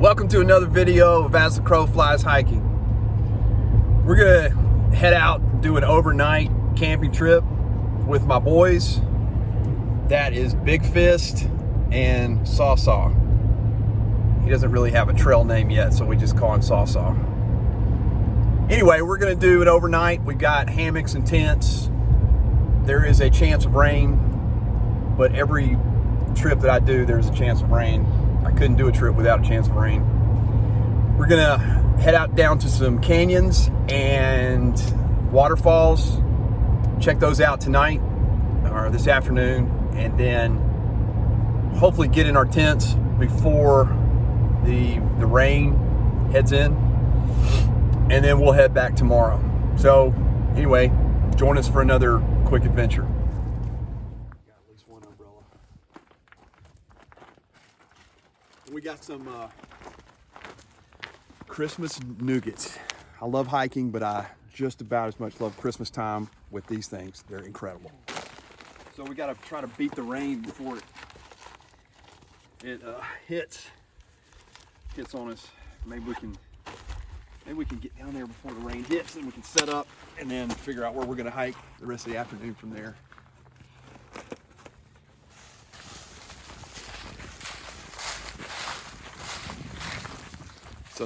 Welcome to another video of As the Crow Flies Hiking. We're gonna head out and do an overnight camping trip with my boys. That is Big Fist and Saw Saw. He doesn't really have a trail name yet, so we just call him Saw Saw. Anyway, we're gonna do it overnight. We've got hammocks and tents. There is a chance of rain, but every trip that I do, there's a chance of rain. I couldn't do a trip without a chance of rain. We're gonna head out down to some canyons and waterfalls. Check those out tonight or this afternoon, and then hopefully get in our tents before the rain heads in, and then we'll head back tomorrow. So anyway, join us for another quick adventure. We got some Christmas nougats. I love hiking, but I just about as much love Christmas time with these things. They're incredible. So we got to try to beat the rain before it hits on us. Maybe we can get down there before the rain hits, and we can set up and then figure out where we're going to hike the rest of the afternoon from there. So,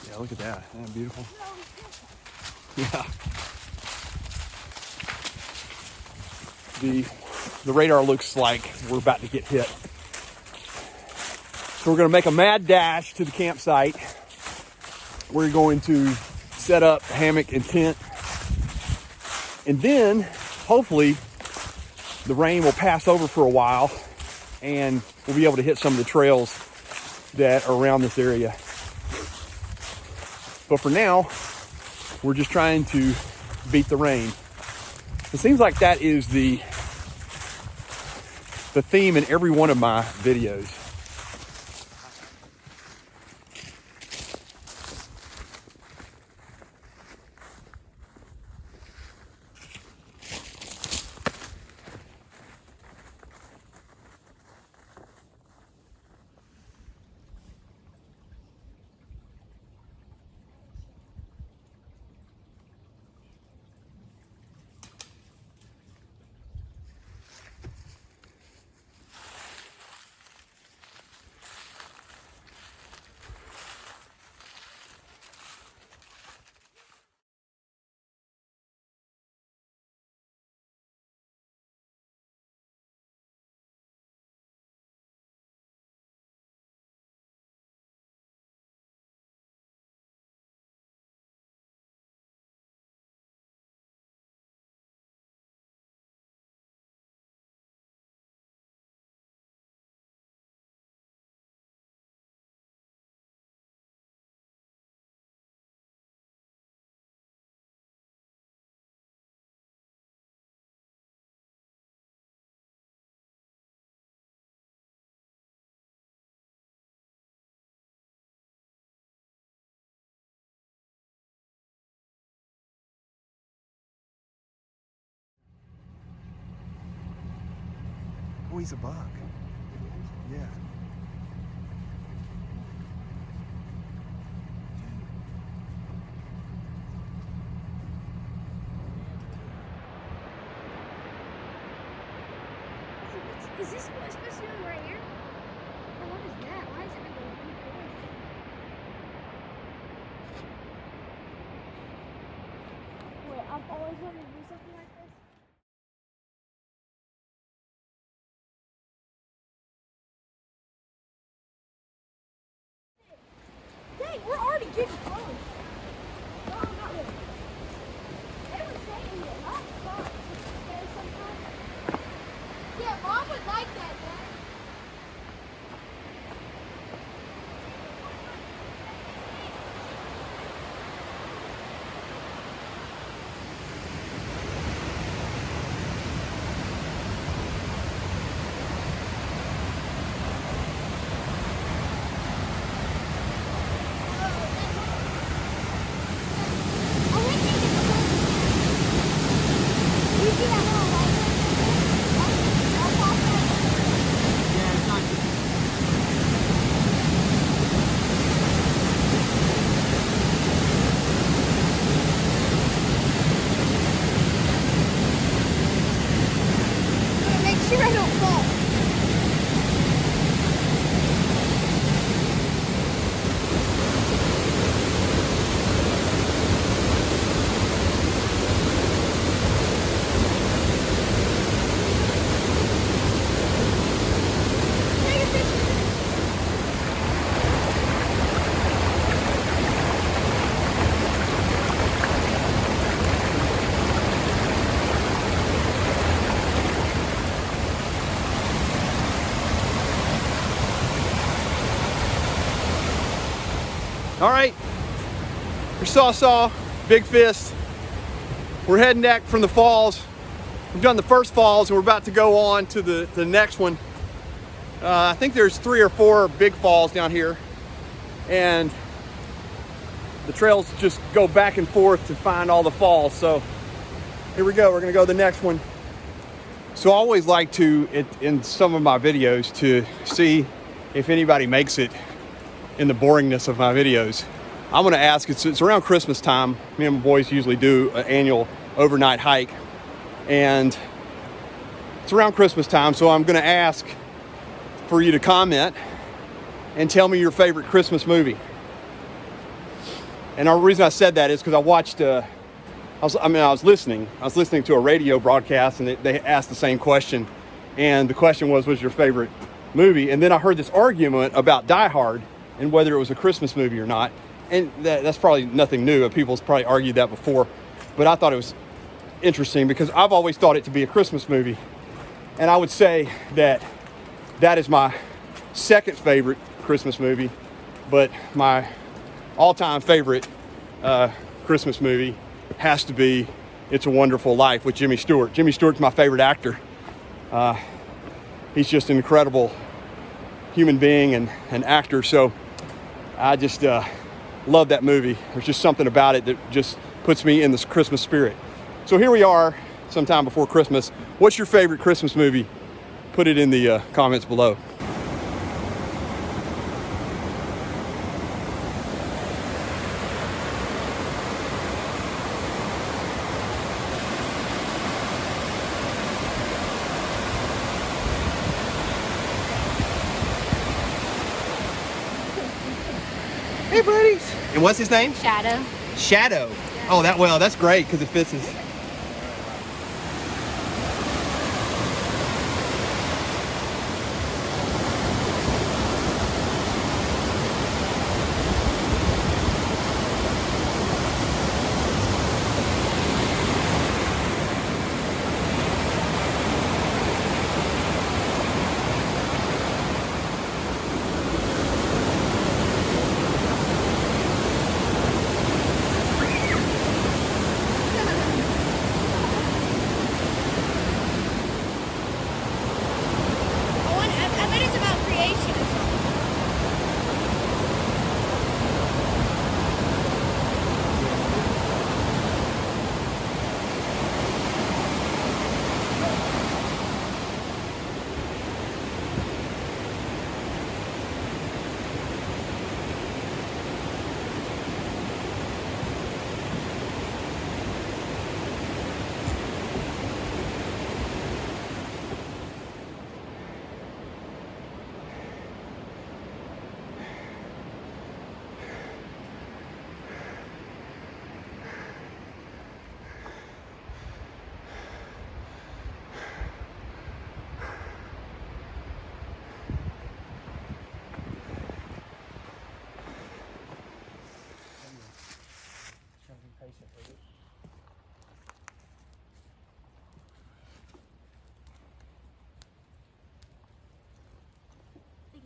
yeah, look at that. Isn't that beautiful? Yeah. The radar looks like we're about to get hit. So we're going to make a mad dash to the campsite. We're going to set up hammock and tent. And then, hopefully, the rain will pass over for a while, and we'll be able to hit some of the trails that are around this area. But for now, we're just trying to beat the rain. It seems like that is the theme in every one of my videos. Oh, he's a buck. Yeah. Is this what it's supposed to be right here? Oh, what is that? Why is it like a big orange? Wait, I've always wanted to do something like this. Dang, we're already getting close. No, not really. They were saying that not fun. Sometimes. Yeah, Mom would like that, Dad. See that little light? I'll pop that. All right, your saw, big fist. We're heading back from the falls. We've done the first falls and we're about to go on to the next one. I think there's 3 or 4 big falls down here, and the trails just go back and forth to find all the falls. So here we go, we're gonna go to the next one. So I always like to, in some of my videos, to see if anybody makes it in the boringness of my videos. I'm gonna ask, it's around Christmas time. Me and my boys usually do an annual overnight hike, and it's around Christmas time, so I'm gonna ask for you to comment and tell me your favorite Christmas movie. And the reason I said that is because I watched, I was listening to a radio broadcast, and they asked the same question, and the question was your favorite movie? And then I heard this argument about Die Hard and whether it was a Christmas movie or not. And that's probably nothing new. People's probably argued that before, but I thought it was interesting because I've always thought it to be a Christmas movie. And I would say that is my second favorite Christmas movie, but my all-time favorite Christmas movie has to be It's a Wonderful Life with Jimmy Stewart. Jimmy Stewart's my favorite actor. He's just an incredible human being and an actor. So I just love that movie. There's just something about it that just puts me in this Christmas spirit. So here we are, sometime before Christmas. What's your favorite Christmas movie? Put it in the comments below. Hey, buddies. And what's his name? Shadow. Shadow. Yeah. Oh, that's great because it fits his.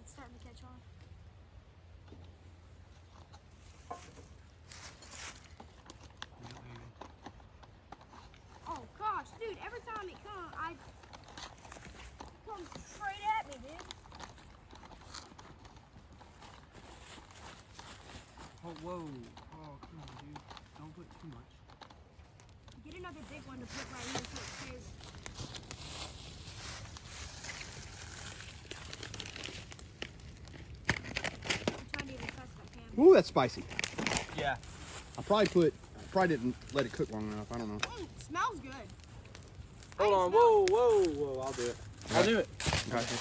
Starting to catch on. Oh gosh, dude, every time it comes straight at me, dude. Oh, whoa. Oh, come on, dude. Don't put too much. Get another big one to put right here so it stays. Ooh, that's spicy. Yeah. I probably didn't let it cook long enough. I don't know. It smells good. Hold on. Whoa. I'll do it. I'll do it. Gotcha.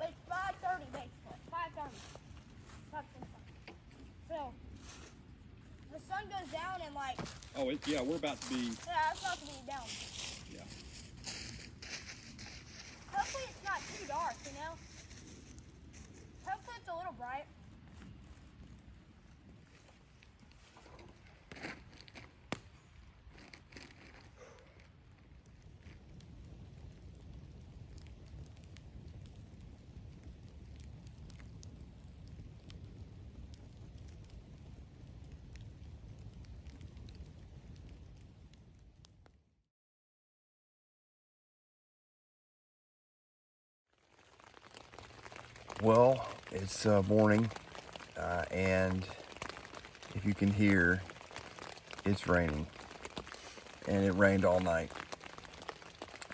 It's 5:30 basically. 5:30. So the sun goes down and like. Oh, yeah, we're about to be. Yeah, it's about to be down. Yeah. Hopefully it's not too dark, you know? Hopefully it's a little bright. Well, it's morning, and if you can hear, it's raining, and it rained all night.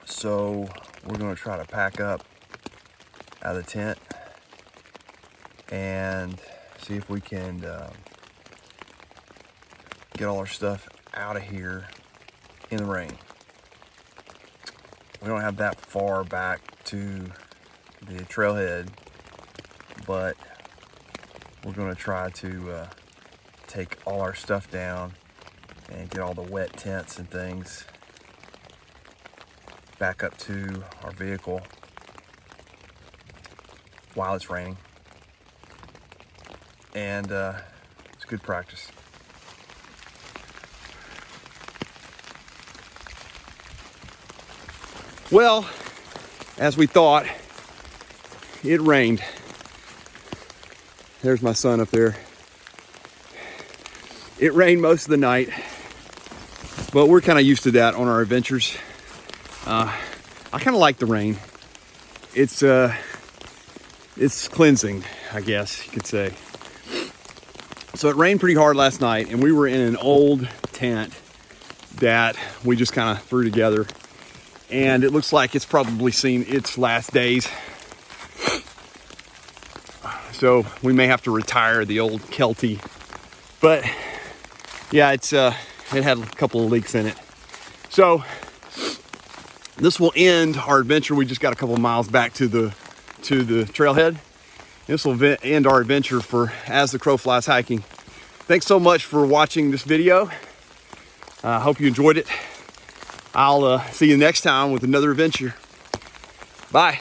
So we're going to try to pack up out of the tent and see if we can get all our stuff out of here in the rain. We don't have that far back to the trailhead, but we're going to try to take all our stuff down and get all the wet tents and things back up to our vehicle while it's raining. And it's good practice. Well, as we thought, it rained. There's my son up there. It rained most of the night, but we're kind of used to that on our adventures. I kind of like the rain. It's cleansing, I guess you could say. So it rained pretty hard last night, and we were in an old tent that we just kind of threw together, and it looks like it's probably seen its last days. So we may have to retire the old Kelty, but yeah, it had a couple of leaks in it. So this will end our adventure. We just got a couple of miles back to the trailhead. This will end our adventure for As the Crow Flies Hiking. Thanks so much for watching this video. I hope you enjoyed it. I'll see you next time with another adventure. Bye.